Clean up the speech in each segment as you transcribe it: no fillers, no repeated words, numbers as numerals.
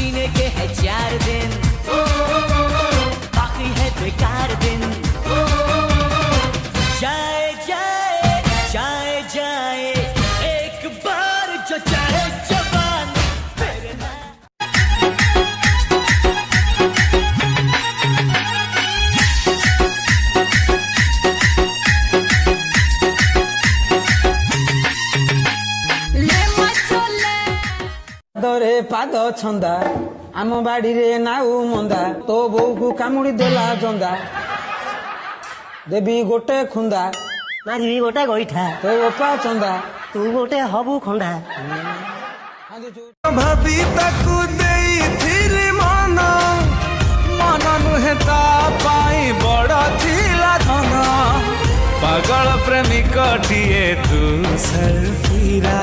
जीने के है 4 दिन, बाकी है बेकार दिन। जाए जाए जाए जाए एक बार जो चाहे जवान फिर ना। दरे पाद छंदा आम बाड़ी रे नाऊ मंदा तो बो को कामुड़ी देला जंदा देवी गोटे खुंदा मारी गोटे गोईठा तो ओपा चंदा तू गोटे हबु खंडा। भाभी ताकू देइथिली मन मन नुहे ता पाई बड़ा थिला धन पागल प्रेमिक टिए तू सर्फिरा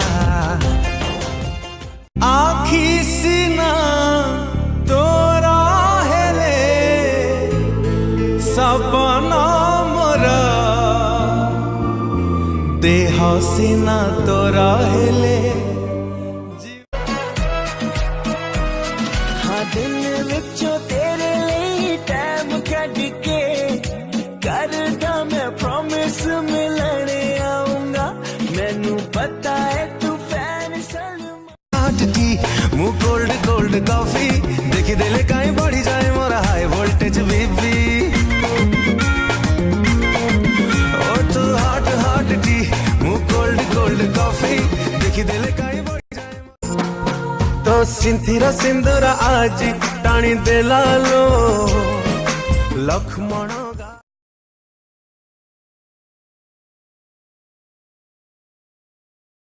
आखी सीना तोरा हेले सपना मोरा देह सीना तोरा हेले। हाँ दिन विचों तेरे लिए टाइम कट के करदा मैं प्रॉमिस मिलने आऊंगा। मैनू पता है तू फैन टी मु कोल्ड कोल्ड कॉफी देखी देले काई बढ़ी जाए मोरा हाई वोल्टेज बीबी ओ तू हॉट हॉट टी मु कोल्ड कोल्ड कॉफी देखी देले काई बढ़ी जाए तो सिंथिरा सिंदूरा आज टाणी देला लो लख